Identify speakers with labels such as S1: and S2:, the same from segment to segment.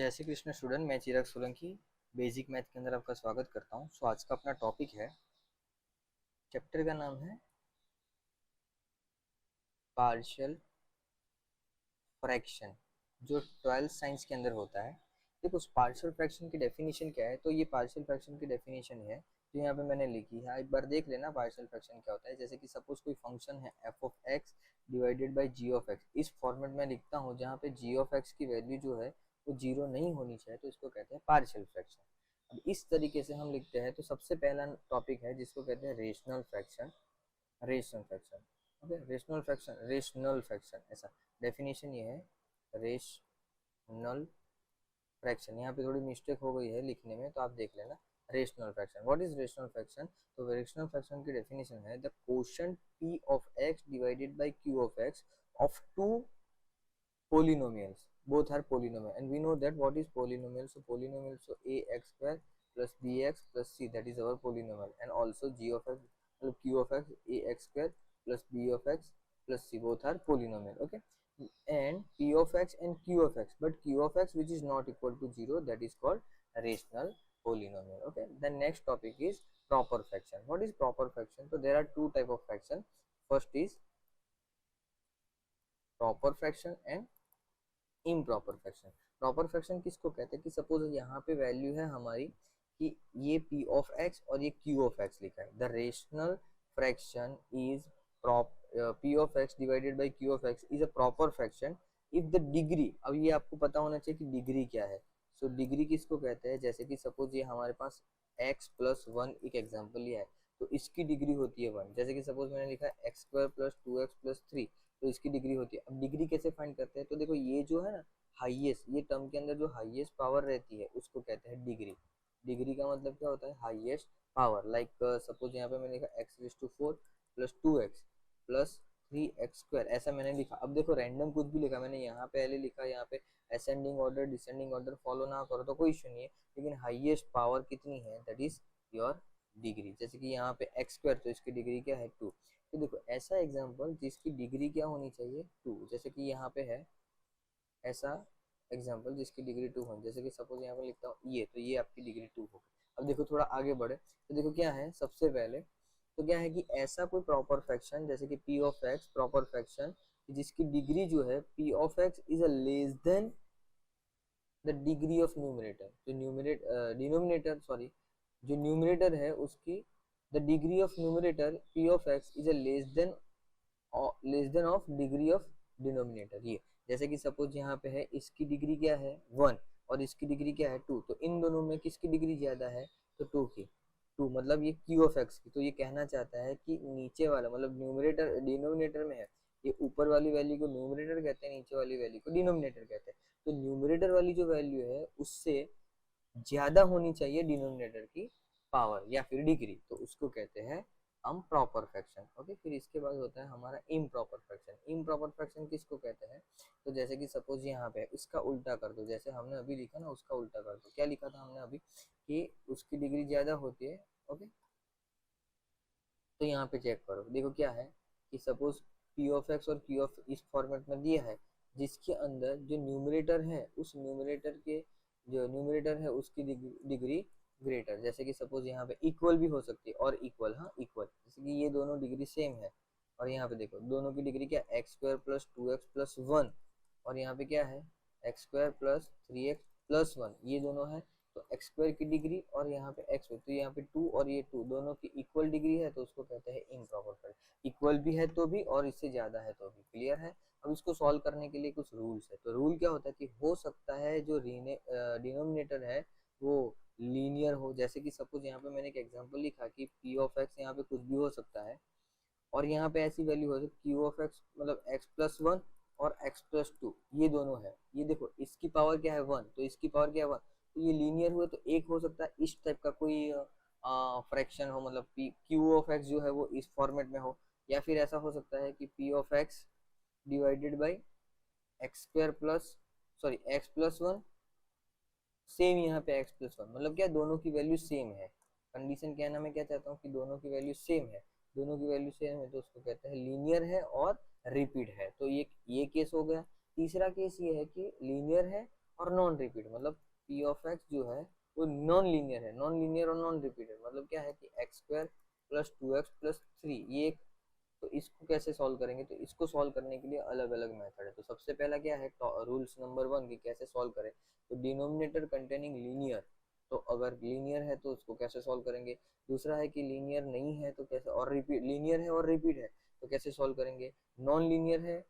S1: जय श्री कृष्ण स्टूडेंट, मैं चिराग Solanki basic math के अंदर आपका स्वागत करता हूं। आज का अपना टॉपिक है, चैप्टर का नाम है पार्शियल फ्रैक्शन, जो 12th साइंस के अंदर होता है। देखो पार्शियल फ्रैक्शन की डेफिनेशन क्या है, तो ये पार्शियल फ्रैक्शन की डेफिनेशन है जो यहाँ पे मैंने लिखी है। एक बार देख लेना पार्शियल फ्रैक्शन क्या होता है। जैसे कि सपोज कोई फंक्शन है f of x divided by g of x, इस फॉर्मेट में लिखता हूँ जहाँ पे जी ऑफ एक्स की वैल्यू जो है वो जीरो नहीं होनी चाहिए, तो इसको कहते हैं पार्शियल फ्रैक्शन। अब इस तरीके से हम लिखते हैं, तो सबसे पहला टॉपिक है जिसको कहते हैं rational fraction. Rational fraction, okay, rational fraction ऐसा डेफिनेशन ये है, रेशनल फ्रैक्शन। यहाँ पे थोड़ी मिस्टेक हो गई है लिखने में, तो आप देख लेना। Rational fraction, what is rational fraction? तो रेशनल फ्रैक्शन की डेफिनेशन है, the quotient p of x divided by q of x of two polynomials, both are polynomial, and we know that what is polynomial. So polynomial, so ax square plus bx plus c, that is our polynomial, and also g of x, q of x, ax square plus b of x plus c, both are polynomial, okay. And p of x and q of x, but q of x which is not equal to 0, that is called rational polynomial, okay. The next topic is proper fraction. What is proper fraction? So there are two type of fraction. First is proper fraction and improper fraction. Proper fraction किसको कहते हैं कि suppose यहाँ पे value है हमारी कि ये p ऑफ x और ये q ऑफ x लिखा है। The rational fraction is p of x divided by q of x is a proper fraction if the degree, अब ये आपको पता होना चाहिए कि डिग्री क्या है। सो डिग्री किसको कहते हैं? जैसे कि सपोज ये हमारे पास x प्लस वन एक एग्जाम्पल लिया है, तो इसकी डिग्री होती है वन। जैसे कि सपोज मैंने लिखा है x square plus two x plus three, तो इसकी डिग्री होती है। अब डिग्री कैसे फाइंड करते हैं? तो देखो ये जो है ना हाईएस्ट, ये टर्म के अंदर जो हाईएस्ट पावर रहती है उसको कहते हैं डिग्री। डिग्री का मतलब क्या होता है? Highest power. लाइक सपोज यहाँ पे मैंने लिखा x raise to four plus two x plus three x square, ऐसा मैंने लिखा। अब देखो रैंडम कुछ भी लिखा मैंने, यहाँ पे पहले लिखा, यहाँ पे ascending order descending order follow ना करो तो कोई इशू नहीं है, लेकिन हाईएस्ट पावर कितनी है, दैट इज योर डिग्री। जैसे कि यहाँ पे एक्स स्क्वायर, तो इसकी डिग्री क्या है? टू। तो देखो ऐसा एग्जाम्पल जिसकी डिग्री क्या होनी चाहिए? टू। जैसे कि यहाँ पे है ऐसा एग्जाम्पल जिसकी डिग्री टू हो, जैसे कि सपोज यहाँ पे लिखता हूँ ये, तो ये आपकी डिग्री टू हो। अब देखो थोड़ा आगे बढ़े, तो देखो क्या है सबसे पहले, तो क्या है कि ऐसा कोई प्रॉपर फ्रैक्शन जैसे कि p of x proper fraction जिसकी डिग्री जो है p of x is a less than the degree of numerator. जो डिनोमिनेटर सॉरी, जो न्यूमरेटर है उसकी the degree of numerator p of x is a less than of degree of denominator. ये जैसे कि सपोज यहाँ पे है इसकी डिग्री क्या है? वन, और इसकी डिग्री क्या है? टू। तो इन दोनों में किसकी डिग्री ज्यादा है? तो टू की। टू मतलब ये q ऑफ x की। तो ये कहना चाहता है कि नीचे वाला मतलब न्यूमरेटर डिनोमिनेटर में है, ये ऊपर वाली वैल्यू को न्यूमरेटर कहते हैं, नीचे वाली वैल्यू को डिनोमिनेटर कहते हैं। तो न्यूमरेटर वाली जो वैल्यू है उससे ज्यादा होनी चाहिए डिनोमिनेटर की पावर या फिर डिग्री, तो उसको कहते हैं हम प्रॉपर फ्रैक्शन, ओके। फिर इसके बाद होता है हमारा इम्प्रॉपर फ्रैक्शन। इम्प्रॉपर फ्रैक्शन किसको कहते हैं? तो जैसे कि सपोज यहाँ पे उसका उल्टा कर दो, जैसे हमने अभी लिखा ना उसका उल्टा कर दो। क्या लिखा था हमने अभी कि उसकी डिग्री ज्यादा होती है, ओके। तो यहाँ पे चेक करो, देखो क्या है कि सपोज p ऑफ x और q ऑफ इस फॉर्मेट में दिया है, जिसके अंदर जो न्यूमरेटर है उस न्यूमरेटर के जो न्यूमरेटर है उसकी डिग्री ग्रेटर। जैसे कि सपोज यहाँ पे इक्वल भी हो सकती है, और इक्वल, हाँ इक्वल, जैसे कि ये दोनों डिग्री सेम है। और यहाँ पे देखो दोनों की डिग्री क्या? X square plus two x plus one, और यहाँ पे क्या है? X square plus three x plus one, ये दोनों है। तो एक्स स्क्वायर की डिग्री और यहाँ पे एक्स, तो यहाँ पे टू और ये टू दोनों की इक्वल डिग्री है, तो उसको कहते हैं इम्प्रॉपर फ्रैक्शन। इक्वल भी है तो भी और इससे ज्यादा है तो भी। क्लियर है? अब इसको सॉल्व करने के लिए कुछ रूल्स है। तो रूल क्या होता है कि हो सकता है जो डिनोमिनेटर है वो लीनियर हो। जैसे कि सपोज यहाँ पे मैंने एक एग्जांपल लिखा कि p ऑफ x यहाँ पे कुछ भी हो सकता है, और यहाँ पे ऐसी वैल्यू हो सकती q ऑफ x मतलब x प्लस वन और x प्लस टू, ये दोनों है। ये देखो इसकी पावर क्या है? वन, तो इसकी पावर क्या है? वन। तो ये लीनियर हुए, तो एक हो सकता है इस टाइप का कोई फ्रैक्शन हो, मतलब q ऑफ x जो है वो इस फॉर्मेट में हो, या फिर ऐसा हो सकता है कि p of x divided by x square plus sorry x plus one, same यहाँ पे x प्लस वन, मतलब क्या दोनों की वैल्यू सेम है। कंडीशन क्या है ना, मैं क्या चाहता हूँ कि दोनों की वैल्यू सेम है। दोनों की वैल्यू सेम है तो उसको कहते हैं लीनियर है और रिपीट है। तो ये केस हो गया। तीसरा केस ये है कि लीनियर है और नॉन रिपीट, मतलब पी ऑफ एक्स जो है वो नॉन लीनियर है, नॉन लीनियर और नॉन रिपीटेड, मतलब क्या है कि एक्स स्क्वायर प्लस 2x+3 ये एक, तो इसको कैसे सॉल्व करेंगे, तो इसको सॉल्व करने के लिए अलग अलग मेथड है। तो सबसे पहला क्या है, रूल्स नंबर 1 की कैसे सॉल्व करें, तो डिनोमिनेटर कंटेनिंग लीनियर, तो अगर लीनियर है तो उसको कैसे सॉल्व करेंगे। दूसरा है कि लीनियर नहीं है तो कैसे, और रिपीट, लीनियर है और रिपीट है तो कैसे सॉल्व करेंगे। नॉन लीनियर है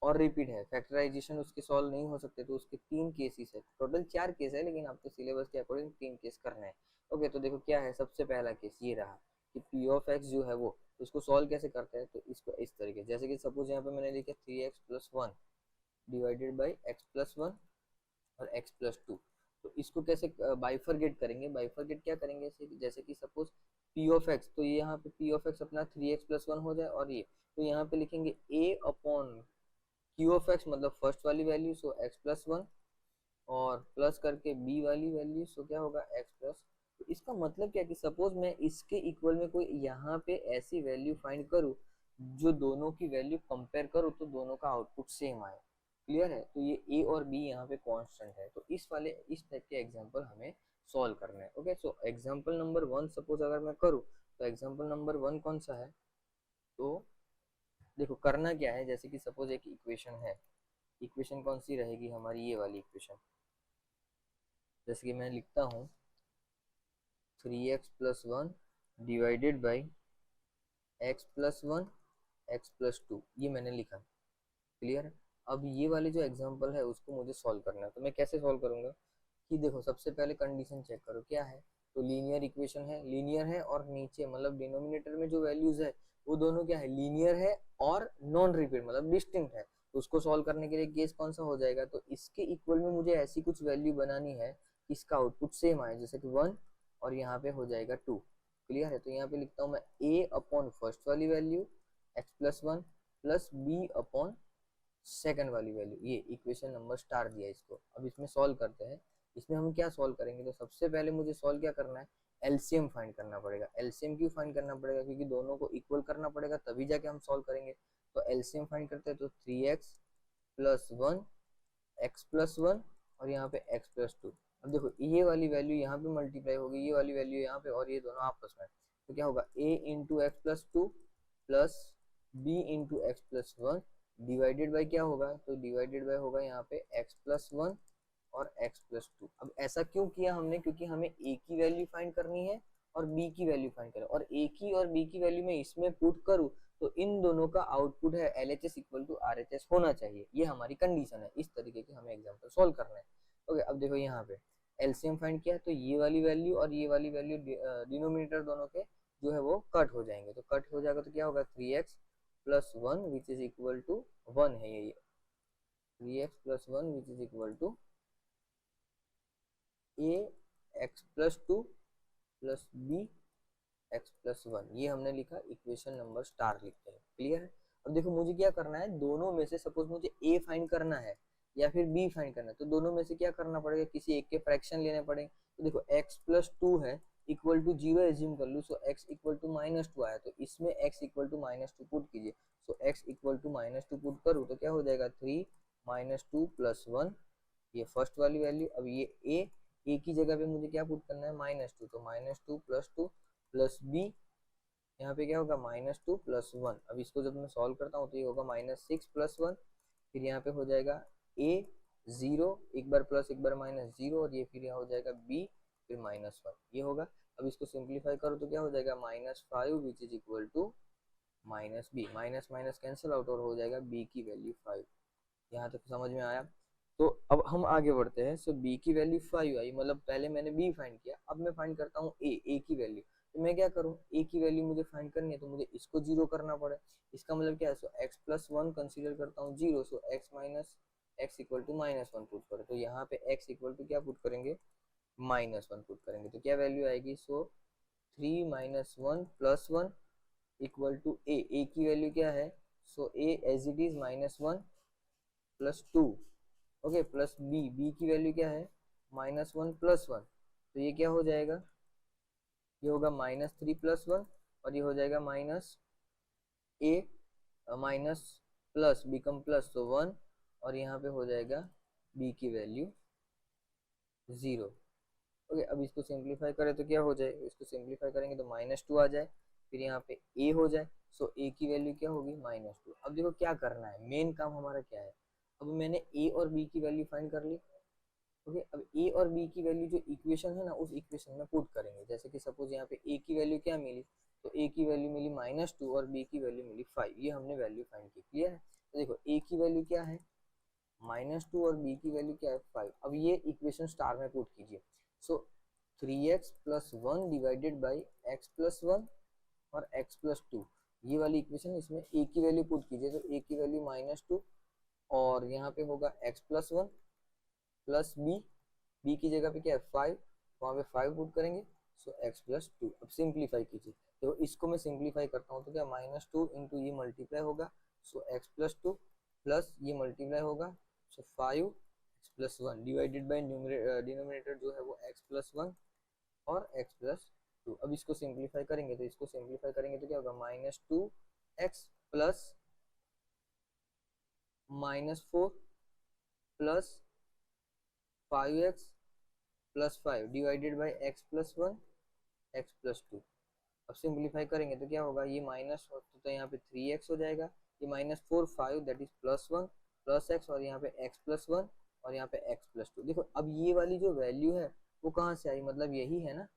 S1: और रिपीट है, फैक्टराइजेशन उसके सॉल्व नहीं हो सकते, तो उसके 3 केसेस है, टोटल 4 केस है, लेकिन आपके सिलेबस के अकॉर्डिंग 3 केस करना है। ओके, तो देखो क्या है, सबसे पहला केस ये रहा कि पी ऑफ एक्स जो है वो, तो उसको सॉल्व कैसे करते हैं, तो इसको इस तरीके, जैसे कि सपोज यहाँ पे मैंने लिखा 3x+1 डिवाइडेड बाई x+1 और x+2, तो इसको कैसे बाइफरगेट करेंगे, बाइफरगेट क्या करेंगे, जैसे कि सपोज पी ऑफ एक्स, तो ये यहाँ पे पी ऑफ एक्स अपना 3x+1 हो जाए, और ये तो यहाँ पे लिखेंगे a upon Q of x, मतलब फर्स्ट वाली वैल्यू, सो x+1, और प्लस करके b वाली वैल्यू, सो क्या होगा x+। तो इसका मतलब क्या है कि सपोज मैं इसके इक्वल में कोई यहाँ पे ऐसी वैल्यू फाइंड करूँ जो दोनों की वैल्यू कंपेयर करूँ तो दोनों का आउटपुट सेम आए, क्लियर है। तो ये a और b यहाँ पे कांस्टेंट है, तो इस टाइप के एग्जांपल हमें सॉल्व करना है। Okay, so example number 1 suppose अगर मैं करूँ, तो एग्जांपल नंबर 1 कौन सा है, तो देखो करना क्या है, जैसे कि सपोज एक इक्वेशन है, इक्वेशन कौन सी रहेगी हमारी, ये वाली इक्वेशन, जैसे कि मैं लिखता हूँ 3x+1 divided by x+1 x+2, ये मैंने लिखा, क्लियर है। अब ये वाले जो एग्जांपल है उसको मुझे सॉल्व करना है, तो मैं कैसे सॉल्व करूंगा कि देखो सबसे पहले कंडीशन चेक करो क्या है, तो लीनियर इक्वेशन है, लीनियर है, और नीचे मतलब डिनोमिनेटर में जो वैल्यूज है वो दोनों क्या है, लीनियर है और नॉन रिपीट मतलब डिस्टिंक्ट है, तो उसको सॉल्व करने के लिए केस कौन सा हो जाएगा, तो इसके इक्वल में मुझे ऐसी कुछ वैल्यू बनानी है इसका आउटपुट सेम आए, जैसे कि 1 और यहाँ पे हो जाएगा 2, क्लियर है। तो यहाँ पे लिखता हूँ मैं a अपॉन फर्स्ट वाली value x+1 plus b upon second वाली वैल्यू, ये इक्वेशन नंबर स्टार दिया इसको। अब इसमें सॉल्व करते हैं, इसमें हम क्या सॉल्व करेंगे, तो सबसे पहले मुझे सॉल्व क्या करना है, एलसीएम फाइंड करना पड़ेगा। एलसीएम क्यों फाइंड करना पड़ेगा, क्योंकि दोनों को इक्वल करना पड़ेगा तभी जाके हम सॉल्व करेंगे। तो एलसीएम फाइंड करते हैं, तो 3x+1 x+1 और यहाँ पे x+2। अब देखो ये वाली वैल्यू यहाँ पे मल्टीप्लाई होगी, ये वाली वैल्यू यहाँ पे, और ये दोनों आपस में, तो क्या होगा a into x+2 plus b into x+1 divided by क्या होगा, तो डिवाइडेड बाई होगा यहाँ पे x+1 और x+2। अब ऐसा क्यों किया हमने, क्योंकि हमें a की वैल्यू फाइंड करनी है और b की वैल्यू फाइंड करनी है, और a की और b की वैल्यू में इसमें पुट करूँ तो इन दोनों का आउटपुट है LHS इक्वल टू RHS होना चाहिए, ये हमारी कंडीशन है। इस तरीके की हमें एग्जांपल सॉल्व करना है। ओके, अब देखो यहाँ पे एलसीएम फाइंड किया, तो ये वाली वैल्यू और ये वाली वैल्यू डिनोमिनेटर दोनों के जो है वो कट हो जाएंगे, तो कट हो जाएगा तो क्या होगा 3x+1 which is equal to 1 है, ये 3x+1 which is equal to a x+2 plus b x+1, ये हमने लिखा, इक्वेशन नंबर स्टार लिखते हैं, क्लियर है। अब देखो मुझे क्या करना है, दोनों में से सपोज मुझे a फाइंड करना है या फिर b फाइंड करना है, तो दोनों में से क्या करना पड़ेगा, किसी एक के फ्रैक्शन लेने पड़ेंगे। तो देखो x+2 है इक्वल टू 0 एज्यूम कर लूँ, सो x इक्वल टू -2 आया, तो इसमें x इक्वल टू -2 पुट कीजिए, सो x इक्वल टू -2 पुट करूँ तो क्या हो जाएगा 3 -2 प्लस 1, ये फर्स्ट वाली वैल्यू। अब ये a की जगह पे मुझे क्या पुट करना है -2, तो -2 प्लस 2 प्लस b, यहाँ पे क्या होगा -2 प्लस 1। अब इसको जब मैं सॉल्व करता हूँ तो ये होगा -6 प्लस 1, फिर यहाँ पे हो जाएगा a 0, एक बार प्लस एक बार -0, और ये फिर यहाँ हो जाएगा b फिर -1, ये होगा। अब इसको सिंप्लीफाई करो तो क्या हो जाएगा -5 which is equal to -b, minus minus cancel out और हो जाएगा b की वैल्यू 5। यहाँ तक समझ में आया। तो अब हम आगे बढ़ते हैं, सो b की वैल्यू 5 आई, मतलब पहले मैंने b फाइंड किया, अब मैं फाइंड करता हूँ a की वैल्यू। तो मैं क्या करूँ, a की वैल्यू मुझे फाइंड करनी है तो मुझे इसको 0 करना पड़े, इसका मतलब क्या है, सो x+1 कंसीडर करता हूँ 0, so x equal to -1 put करो, तो यहाँ पे x इक्वल टू क्या पुट करेंगे, -1 पुट करेंगे, तो क्या वैल्यू आएगी, so 3 -1 plus 1 equal to a की वैल्यू क्या है, so a as it is -1 प्लस 2, ओके, प्लस b की वैल्यू क्या है -1 प्लस 1, तो ये क्या हो जाएगा, ये होगा -3 प्लस 1, और ये हो जाएगा a minus plus become plus, तो 1, और यहाँ पे हो जाएगा b की वैल्यू जीरो। ओके, अब इसको सिंप्लीफाई करें तो क्या हो जाए, इसको सिंप्लीफाई करेंगे तो -2 आ जाए, फिर यहाँ पे a हो जाए। सो a की वैल्यू क्या होगी, -2। अब देखो क्या करना है, मेन काम हमारा क्या है, अब मैंने a और b की वैल्यू फाइंड कर ली। ओके, अब a और b की वैल्यू जो इक्वेशन है ना, उस इक्वेशन में पुट करेंगे। जैसे कि सपोज यहाँ पे a की वैल्यू क्या मिली, तो a की वैल्यू मिली -2 और b की वैल्यू मिली 5। ये हमने वैल्यू फाइंड की, क्लियर है। तो देखो a की वैल्यू क्या है, -2 और b की वैल्यू क्या है, 5। अब ये इक्वेशन स्टार में पुट कीजिए। सो 3x+1 डिवाइडेड बाई x+1 और x+2, ये वाली इक्वेशन, इसमें a की वैल्यू पुट कीजिए। तो a की वैल्यू -2 और यहाँ पे होगा x+1 प्लस b की जगह पे क्या है 5, वहाँ पे 5 पुट करेंगे। सो x+2। अब सिंप्लीफाई कीजिए, तो इसको मैं सिंप्लीफाई करता हूँ तो क्या -2 इंटू ये मल्टीप्लाई होगा, सो x+2 प्लस ये मल्टीप्लाई होगा, सो 5x+1 डिवाइडेड बाई डिनोमिनेटर जो है वो x+1 और x+2। अब इसको सिंप्लीफाई करेंगे, तो इसको सिंप्लीफाई करेंगे तो क्या होगा, -2x plus -4 plus 5x+5 divided by x+1 x+2। अब सिंप्लीफाई करेंगे तो क्या होगा, ये माइनस तो यहाँ पे 3x हो जाएगा, ये -4 5 दैट इज +1 प्लस x, और यहाँ पे x+1 और यहाँ पे x+2। देखो अब ये वाली जो वैल्यू है वो कहाँ से आई, मतलब यही है ना,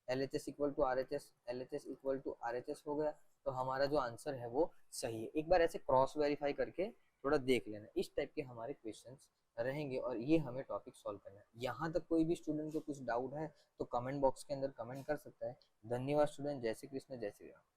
S1: LHS equal to RHS, LHS equal to RHS हो गया। तो हमारा जो आंसर है वो सही है। एक बार ऐसे क्रॉस वेरीफाई करके थोड़ा देख लेना, इस टाइप के हमारे क्वेश्चंस रहेंगे और ये हमें टॉपिक सॉल्व करना है। यहाँ तक कोई भी स्टूडेंट को कुछ डाउट है तो कमेंट बॉक्स के अंदर कमेंट कर सकता है। धन्यवाद स्टूडेंट, जय श्री कृष्ण, जय श्री राम।